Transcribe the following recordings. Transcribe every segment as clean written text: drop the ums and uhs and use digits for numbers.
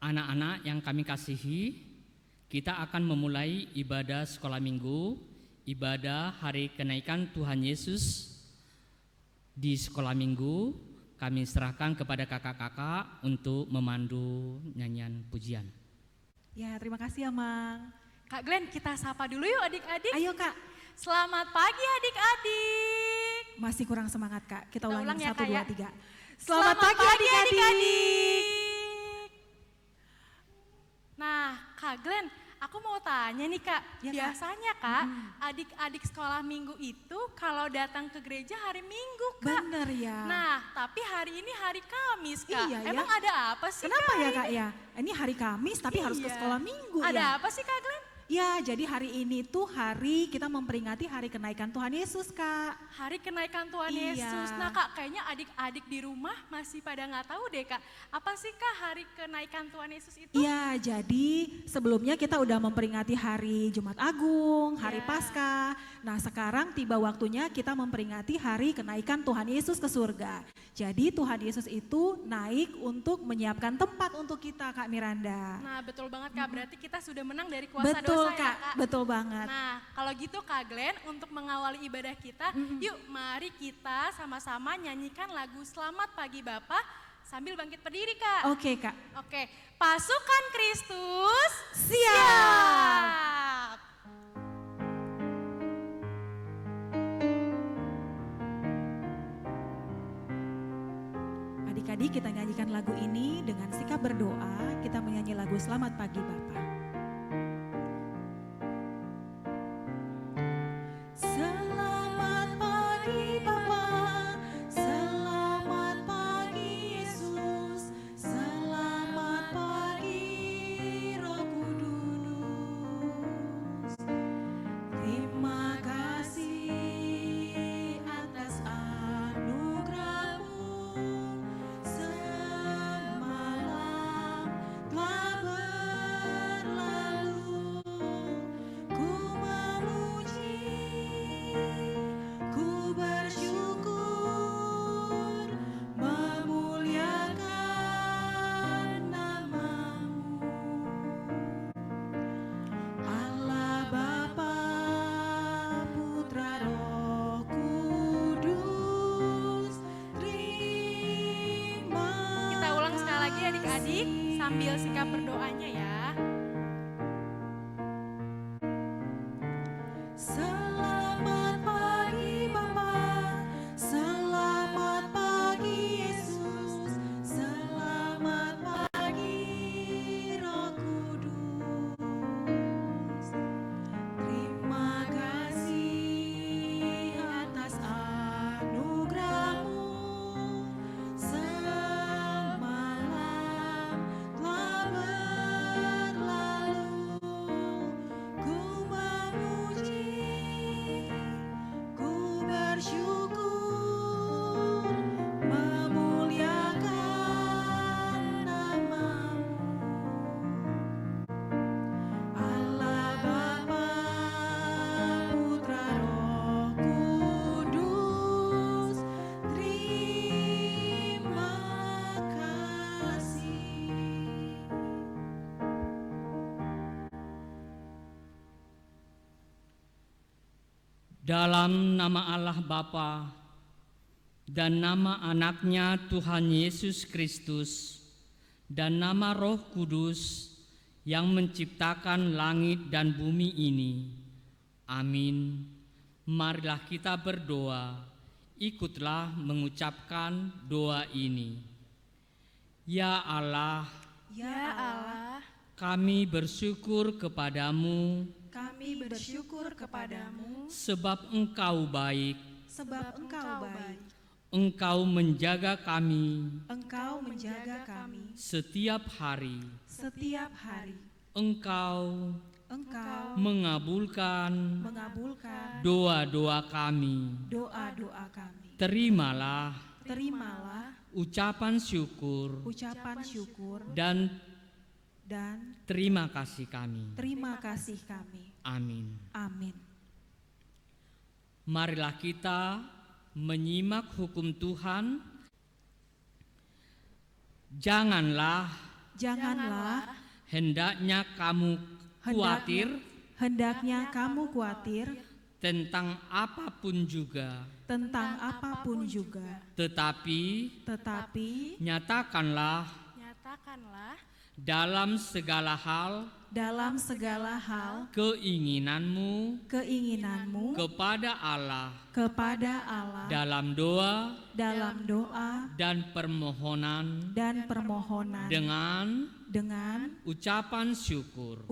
Anak-anak yang kami kasihi, kita akan memulai ibadah sekolah minggu, ibadah hari kenaikan Tuhan Yesus. Di sekolah minggu, kami serahkan kepada kakak-kakak untuk memandu nyanyian pujian. Ya, terima kasih ya, Mang. Kak Glenn, kita sapa dulu yuk adik-adik. Ayo, Kak. Selamat pagi adik-adik. Masih kurang semangat, Kak. Kita ulang ya, 1, Kak, 2, ya. 3. Selamat pagi adik-adik. Nah, Kak Glenn, aku mau tanya nih Kak, Ya, Kak. biasanya Kak, adik-adik sekolah minggu itu kalau datang ke gereja hari Minggu Kak. Bener ya. Nah, tapi hari ini hari Kamis Kak. Iya, ya. Emang ada apa sih Kenapa Kak? ya, Kak ya? Ini hari Kamis tapi harus ke Iya. sekolah minggu Ada ya. apa sih Kak Glenn? Ya, jadi hari ini tuh hari kita memperingati hari kenaikan Tuhan Yesus, Kak. Hari kenaikan Tuhan Iya. Yesus. Nah Kak, kayaknya adik-adik di rumah masih pada nggak tahu deh Kak. Apa sih Kak hari kenaikan Tuhan Yesus itu? Iya, jadi sebelumnya kita udah memperingati hari Jumat Agung, hari Iya. Paskah. Nah, sekarang tiba waktunya kita memperingati hari kenaikan Tuhan Yesus ke surga. Jadi Tuhan Yesus itu naik untuk menyiapkan tempat untuk kita, Kak Miranda. Nah betul banget Kak, berarti kita sudah menang dari kuasa Betul, dosa Kak. ya Kak. Betul banget. Nah kalau gitu Kak Glenn, untuk mengawali ibadah kita, yuk mari kita sama-sama nyanyikan lagu Selamat Pagi Bapa sambil bangkit berdiri Kak. Oke, Kak. Oke, pasukan Kristus Siap. Adik-adik, kita nyanyikan lagu ini dengan sikap berdoa. Kita menyanyi lagu Selamat Pagi Bapa. Selamat pagi Bapa, selamat pagi Yesus, selamat pagi Roh Kudus. Terima kasih atas anugerah-Mu, semalam telah berlalu. Ku memuji, ku bersyukur, memuliakan nama-Mu. Allah Bapa, Putra, Roh Kudus, terima Kita ulang sekali lagi adik-adik kasih. sambil sikap berdoanya ya. Selamat pagi Bapa, selamat pagi Yesus, selamat pagi Roh Kudus. Terima kasih atas anugerah-Mu, semalam telah berlalu. Ku memuji, ku bersyukur, memuliakan nama-Mu. Allah Bapa, Putra, Roh Kudus, terima kasih. Dalam nama Allah Bapa dan nama anaknya Tuhan Yesus Kristus dan nama Roh Kudus yang menciptakan langit dan bumi ini. Amin. Marilah kita berdoa. Ikutlah mengucapkan doa ini. Ya Allah, Ya Allah, kami bersyukur kepadamu Kami bersyukur kepadamu sebab Engkau baik. sebab Engkau baik. Engkau menjaga kami Engkau menjaga kami setiap hari. setiap hari. Engkau Engkau mengabulkan mengabulkan doa-doa kami. doa-doa kami. Terimalah Terimalah ucapan syukur ucapan syukur dan dan terima kasih kami. terima kasih kami. Amin. Amin. Marilah kita menyimak hukum Tuhan. Janganlah Janganlah hendaknya kamu khawatir hendaknya kamu khawatir tentang apapun juga, tetapi nyatakanlah dalam segala hal keinginanmu kepada Allah dalam doa dan permohonan dengan ucapan syukur.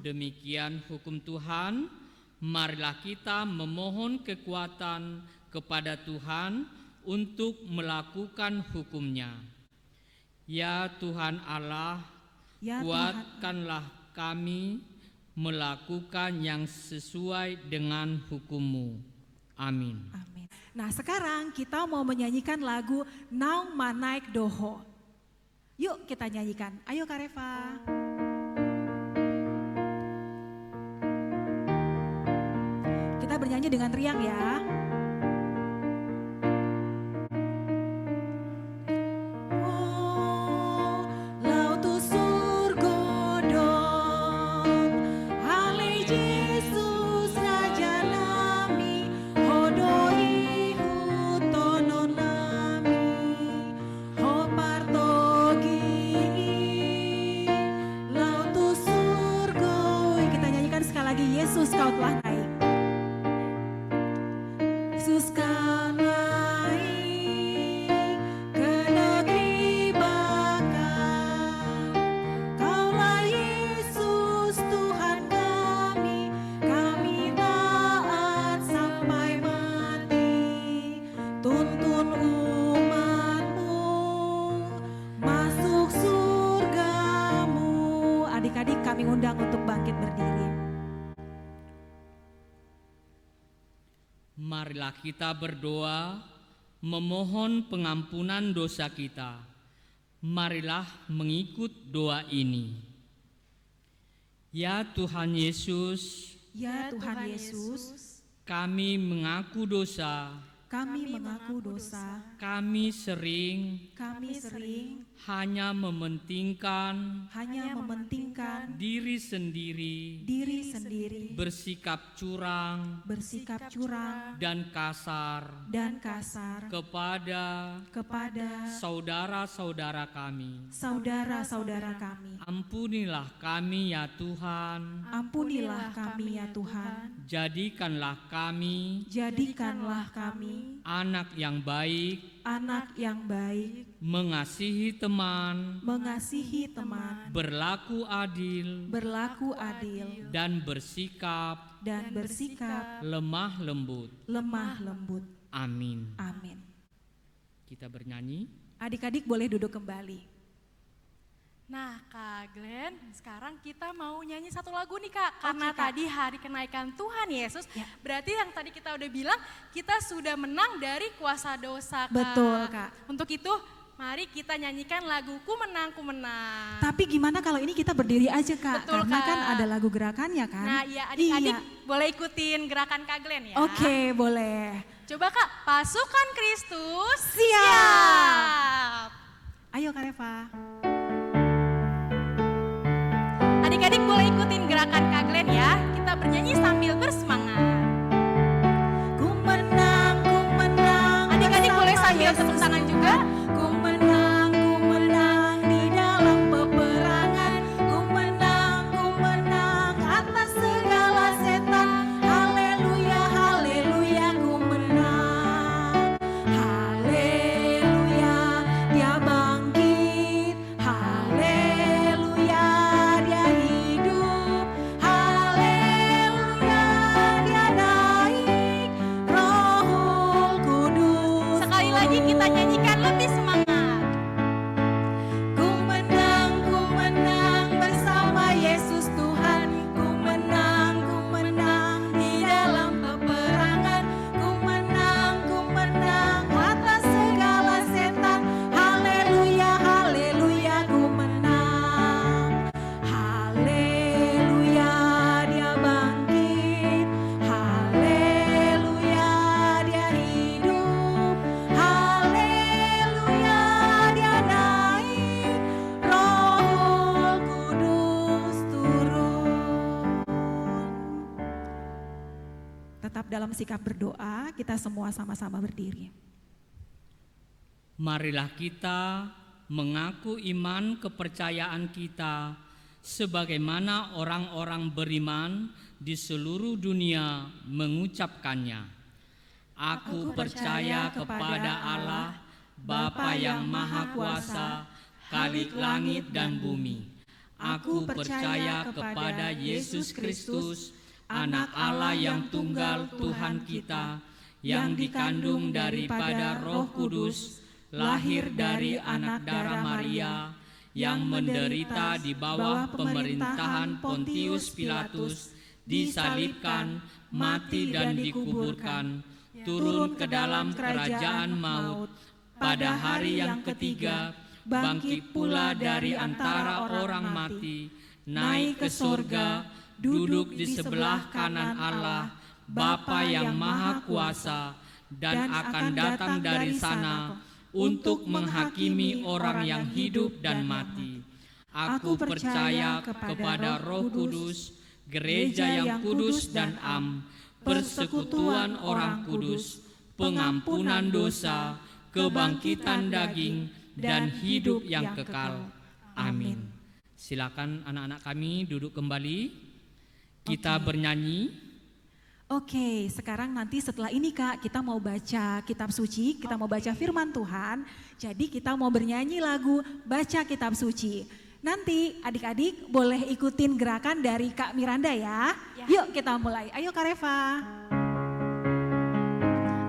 Demikian hukum Tuhan. Marilah kita memohon kekuatan kepada Tuhan untuk melakukan hukum-Nya. Ya Tuhan Allah, kuatkanlah kami melakukan yang sesuai dengan hukum-Mu. Amin. Amin. Nah, sekarang kita mau menyanyikan lagu Naung Manaik Doho. Yuk kita nyanyikan. Ayo Kak Reva. Kita bernyanyi dengan riang ya. Yesus kau telah naik. Yesus kau naik ke negeri baka. Kaulah Yesus Tuhan kami taat sampai mati. Tuntun umat-Mu masuk surga-Mu. Adik-adik kami undang untuk bangkit berdiri. Marilah kita berdoa memohon pengampunan dosa kita. Marilah mengikut doa ini. Ya Tuhan Yesus, kami mengaku dosa. Kami sering hanya mementingkan diri sendiri, bersikap curang dan kasar kepada saudara-saudara kami. Ampunilah kami ya Tuhan. Jadikanlah kami anak yang baik, mengasihi teman, berlaku adil, dan bersikap lemah lembut. Amin. Kita bernyanyi. Adik-adik boleh duduk kembali. Nah Kak Glenn, sekarang kita mau nyanyi satu lagu nih Kak. Karena tadi hari kenaikan Tuhan Yesus, berarti yang tadi kita udah bilang kita sudah menang dari kuasa dosa Kak. Betul Kak. Untuk itu mari kita nyanyikan lagu Ku Menang, Ku Menang. Tapi gimana kalau ini kita berdiri aja Kak? Betul, karena Kak. kan ada lagu gerakannya kan? Nah iya adik-adik boleh ikutin gerakan Kak Glenn ya. Oke, boleh. Coba Kak, pasukan Kristus siap. Ayo Kak Reva. Adik-adik boleh ikutin gerakan Kak Glenn ya. Kita bernyanyi sambil bersemangat. Ku menang, Adik-adik boleh sambil tepuk tangan juga. Ku menang di dalam peperangan. Ku menang atas segala setan. Haleluya, haleluya, ku menang. Haleluya, Dia bangkit. Haleluya, Dia hidup. Haleluya, dalam sikap berdoa, kita semua sama-sama berdiri. Marilah kita mengaku iman kepercayaan kita sebagaimana orang-orang beriman di seluruh dunia mengucapkannya. Aku percaya kepada Allah, Bapa yang Maha Kuasa, Khalik langit dan bumi. Aku percaya kepada Yesus Kristus, Anak Allah yang tunggal Tuhan kita, yang dikandung daripada Roh Kudus, lahir dari anak darah Maria, yang menderita di bawah pemerintahan Pontius Pilatus, disalibkan, mati dan dikuburkan, turun ke dalam kerajaan maut, pada hari yang ketiga bangkit pula dari antara orang mati, naik ke surga, duduk di sebelah kanan Allah, Bapa yang Maha Kuasa, dan akan datang dari sana untuk menghakimi orang yang hidup dan mati. Aku percaya kepada Roh Kudus, gereja yang kudus dan am, persekutuan orang kudus, pengampunan dosa, kebangkitan daging, dan hidup yang kekal. Amin. Silakan anak-anak kami duduk kembali. Kita bernyanyi. Oke, sekarang nanti setelah ini Kak, kita mau baca kitab suci, kita mau baca firman Tuhan. Jadi kita mau bernyanyi lagu baca kitab suci. Nanti adik-adik boleh ikutin gerakan dari Kak Miranda ya. Yuk kita mulai, ayo Kak Reva.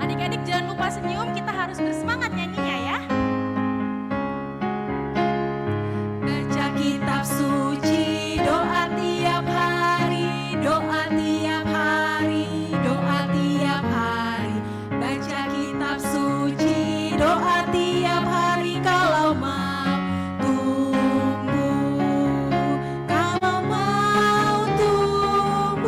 Adik-adik jangan lupa senyum, kita harus bersemangat nyanyinya ya. Baca kitab suci, doa tiap hari, doa tiap hari, doa tiap hari. Baca kitab suci, doa tiap hari kalau mau tumbuh, kalau mau tumbuh,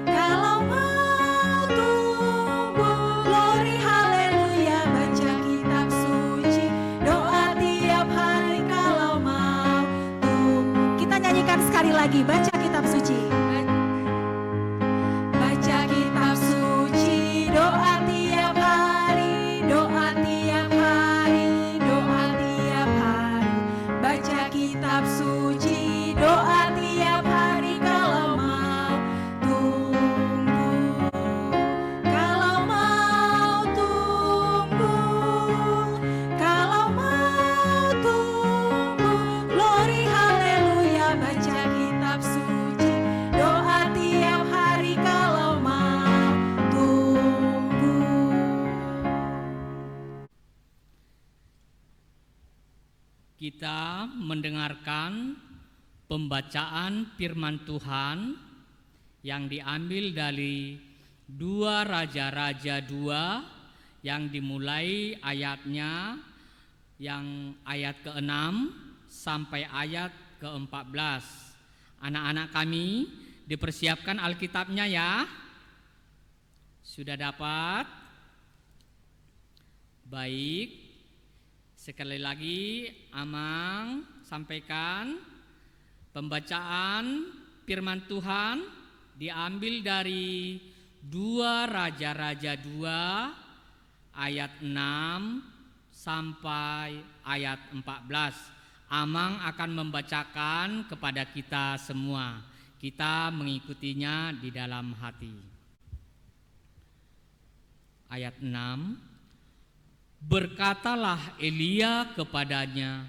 kalau mau tumbuh. Glory haleluya, baca kitab suci, doa tiap hari kalau mau tumbuh. Kita nyanyikan sekali lagi, baca kitab suci. Baca kitab suci, doa tiap hari, doa tiap hari, doa tiap hari. Baca kitab suci, doa tiap hari kalau mau tumbuh, kalau mau tumbuh, kalau mau tumbuh. Glory haleluya, baca kitab suci, doa tiap hari kalau mau tumbuh. Kita mendengarkan pembacaan firman Tuhan yang diambil dari 2 Raja-Raja 2 yang dimulai ayatnya yang ayat ke-6 sampai ayat ke-14. Anak-anak kami dipersiapkan Alkitabnya ya. Sudah dapat? Baik. Sekali lagi Amang sampaikan pembacaan firman Tuhan diambil dari 2 Raja-Raja 2 ayat 6 sampai ayat 14. Amang akan membacakan kepada kita semua. Kita mengikutinya di dalam hati. Ayat 6. Berkatalah Elia kepadanya,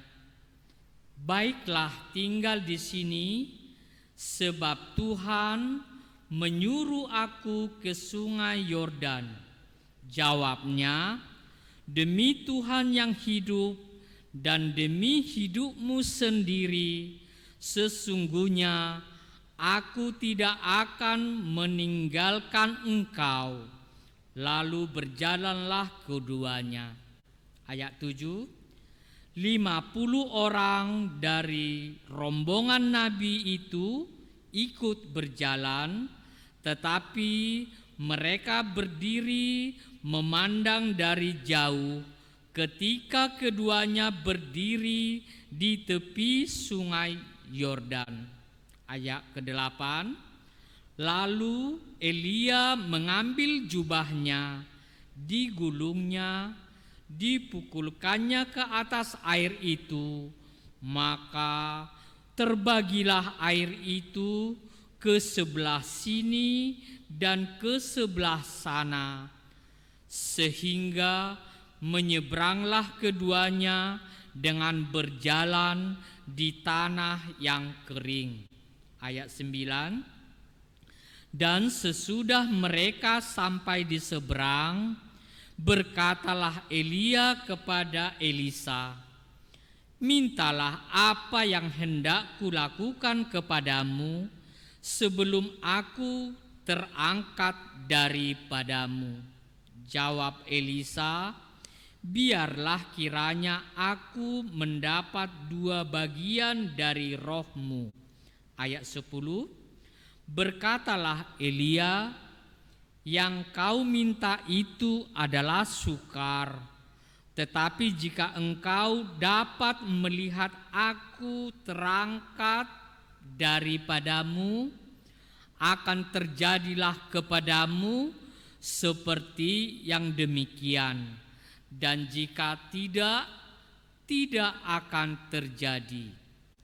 baiklah tinggal di sini, sebab Tuhan menyuruh aku ke sungai Yordan. Jawabnya, demi Tuhan yang hidup dan demi hidupmu sendiri, sesungguhnya aku tidak akan meninggalkan engkau. Lalu berjalanlah keduanya. Ayat 7, 50 orang dari rombongan Nabi itu ikut berjalan, tetapi mereka berdiri memandang dari jauh ketika keduanya berdiri di tepi sungai Yordan. Ayat ke-8, Lalu Elia mengambil jubahnya, digulungnya, dipukulkannya ke atas air itu, maka terbagilah air itu ke sebelah sini dan ke sebelah sana, sehingga menyeberanglah keduanya dengan berjalan di tanah yang kering. Ayat 9. Dan sesudah mereka sampai di seberang, berkatalah Elia kepada Elisa, mintalah apa yang hendak kulakukan kepadamu sebelum aku terangkat daripadamu. Jawab Elisa, biarlah kiranya aku mendapat 2 bagian dari rohmu. Ayat 10. Berkatalah Elia, yang kau minta itu adalah sukar. Tetapi jika engkau dapat melihat aku terangkat daripadamu, akan terjadilah kepadamu seperti yang demikian. Dan jika tidak, tidak akan terjadi.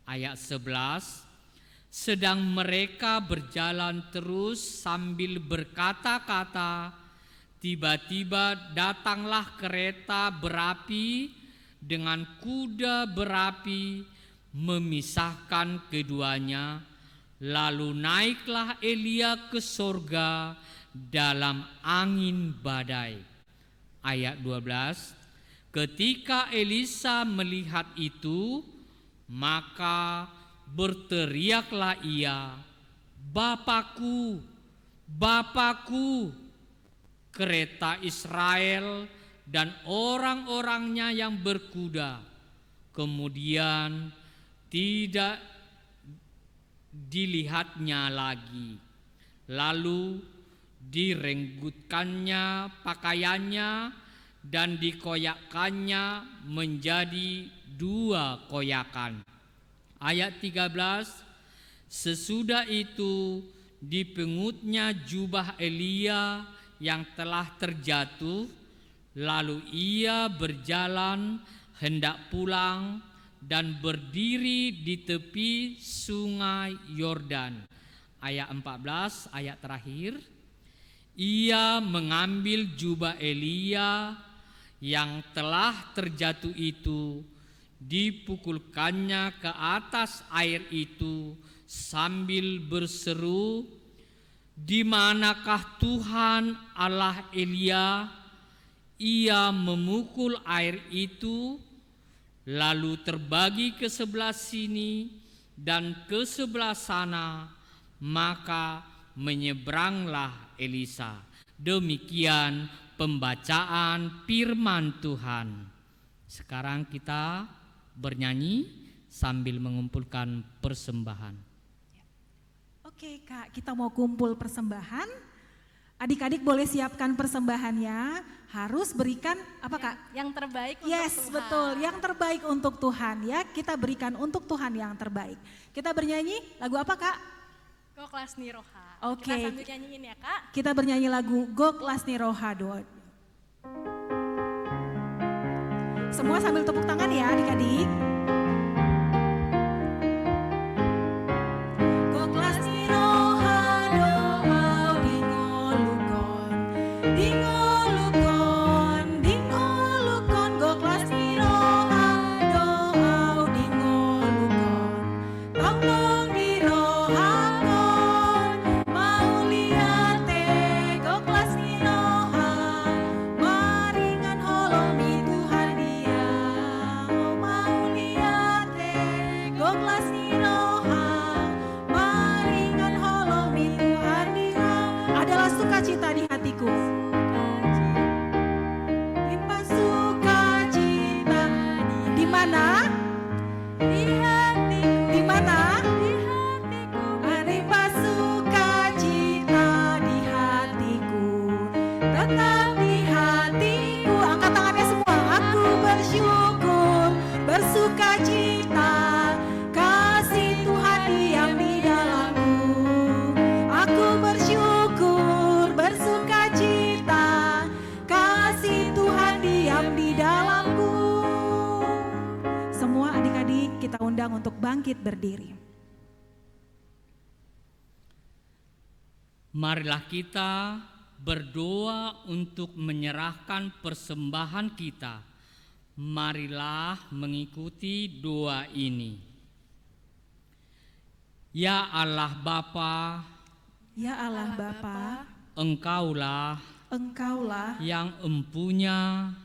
Ayat 11. Sedang mereka berjalan terus sambil berkata-kata, tiba-tiba datanglah kereta berapi dengan kuda berapi memisahkan keduanya. Lalu naiklah Elia ke sorga dalam angin badai. Ayat 12. Ketika Elisa melihat itu, maka berteriaklah ia, Bapakku, Bapakku, kereta Israel dan orang-orangnya yang berkuda. Kemudian tidak dilihatnya lagi. Lalu direnggutkannya pakaiannya dan dikoyakkannya menjadi 2 koyakan. Ayat 13. Sesudah itu dipengutnya jubah Elia yang telah terjatuh, lalu ia berjalan hendak pulang dan berdiri di tepi sungai Yordan. Ayat 14, ayat terakhir. Ia mengambil jubah Elia yang telah terjatuh itu, dipukulkannya ke atas air itu sambil berseru, di manakah Tuhan Allah Elia? Ia memukul air itu, lalu terbagi ke sebelah sini dan ke sebelah sana, maka menyeberanglah Elisa. Demikian pembacaan firman Tuhan. Sekarang kita bernyanyi sambil mengumpulkan persembahan. Oke Kak, kita mau kumpul persembahan. Adik-adik boleh siapkan persembahannya. Harus berikan apa Kak? Yang terbaik untuk Yes, Tuhan. betul. Yang terbaik untuk Tuhan ya. Kita berikan untuk Tuhan yang terbaik. Kita bernyanyi lagu apa Kak? Gok Lasni Roha. Oke. Kita sambil nyanyiin ya Kak. Kita bernyanyi lagu Gok Lasni Roha. Semua sambil tepuk tangan ya adik-adik. Gok Lasni Roha doa dingolukon, dingolukon, dingolukon. Gok Lasni Roha doa dingolukon, tolong dirohakon, mau lihat Gok Lasni Roha, maringan holomi Tuhan dia, mau lihat Gok Lasni Roha, maringan holomi Tuhan dia. Adalah sukacita di hatiku. Limpah sukacita di mana? Di hatiku. Di mana? Di hatiku. Limpah sukacita di hatiku, tetap di hatiku. Angkat tangannya semua. Aku bersyukur, bersukacita, kasih Tuhan diam di dalamku. Aku adik-adik kita undang untuk bangkit berdiri. Marilah kita berdoa untuk menyerahkan persembahan kita. Marilah mengikuti doa ini. Ya Allah Bapa, Ya Allah Bapa, Engkaulah yang empunya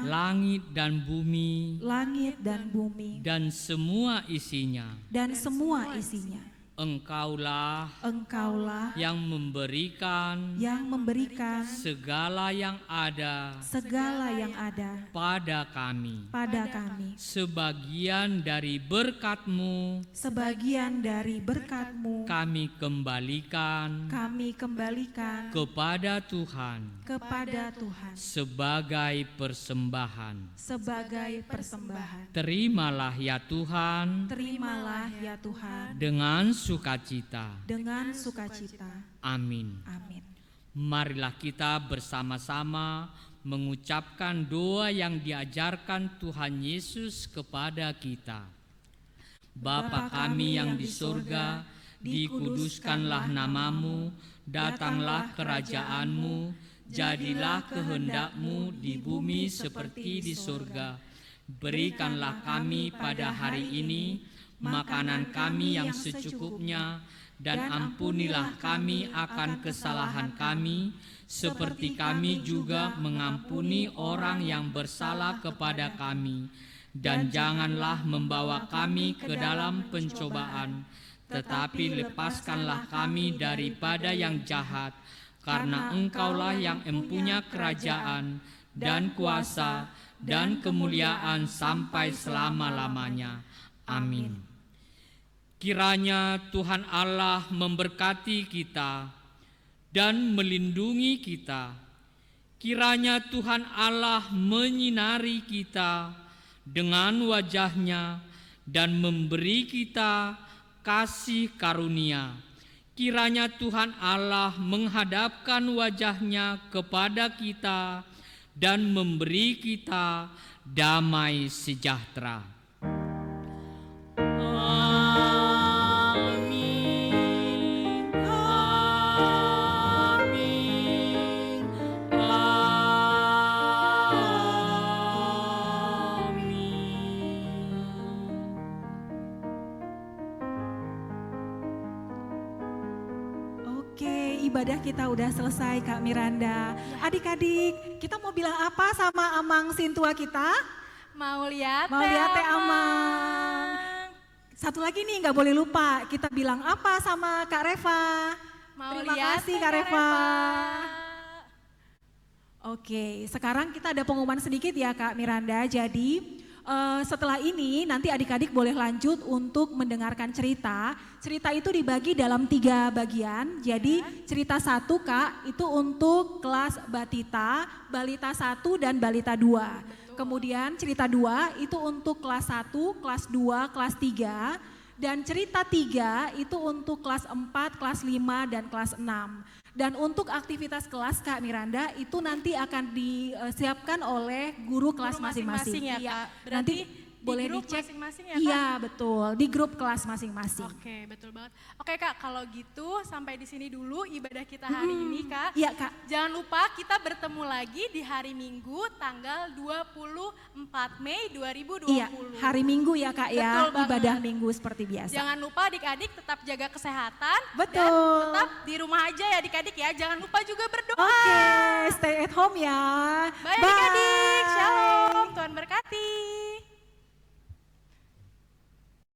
langit dan bumi dan semua isinya. Engkaulah yang memberikan segala yang ada pada kami. Sebagian dari berkat-Mu kami kembalikan kepada Tuhan sebagai persembahan. Terimalah ya Tuhan dengan sukacita. Amin. Marilah kita bersama-sama mengucapkan doa yang diajarkan Tuhan Yesus kepada kita. Bapa kami yang di surga, dikuduskanlah namamu, datanglah kerajaan-Mu, jadilah kehendak-Mu di bumi seperti di surga. Berikanlah kami pada hari ini makanan kami yang secukupnya, dan ampunilah kami akan kesalahan kami, seperti kami juga mengampuni orang yang bersalah kepada kami. Dan janganlah membawa kami ke dalam pencobaan, tetapi lepaskanlah kami daripada yang jahat, karena Engkaulah yang empunya kerajaan dan kuasa dan kemuliaan sampai selama-lamanya. Amin. Kiranya Tuhan Allah memberkati kita dan melindungi kita. Kiranya Tuhan Allah menyinari kita dengan wajah-Nya dan memberi kita kasih karunia. Kiranya Tuhan Allah menghadapkan wajah-Nya kepada kita dan memberi kita damai sejahtera. Ibadah kita udah selesai Kak Miranda. Adik-adik, kita mau bilang apa sama Amang Sintua kita? Mau lihat teh Amang. Satu lagi nih nggak boleh lupa, kita bilang apa sama Kak Reva? Terima kasih Kak Reva. Oke, sekarang kita ada pengumuman sedikit ya Kak Miranda. Jadi setelah ini nanti adik-adik boleh lanjut untuk mendengarkan cerita. Cerita itu dibagi dalam 3 bagian. Jadi cerita 1 Kak itu untuk kelas Batita, Balita 1 dan Balita 2. Kemudian cerita 2 itu untuk kelas 1, kelas 2, kelas 3. Dan cerita 3 itu untuk kelas 4, kelas 5 dan kelas 6. Dan untuk aktivitas kelas Kak Miranda itu nanti akan disiapkan oleh guru kelas masing-masing. Ya, Kak. Nanti boleh di grup dicek masing-masing ya Kak? Iya betul, di grup kelas masing-masing. Oke, betul banget. Oke Kak, kalau gitu sampai di sini dulu ibadah kita hari ini Kak. Iya Kak. Jangan lupa kita bertemu lagi di hari Minggu tanggal 24 Mei 2020. Iya, hari Minggu ya Kak ya, Betul ibadah banget. Minggu seperti biasa. Jangan lupa adik-adik tetap jaga kesehatan. Betul. Dan tetap di rumah aja ya adik-adik ya. Jangan lupa juga berdoa. Oke, stay at home ya. Bye adik-adik, shalom, Tuhan berkati.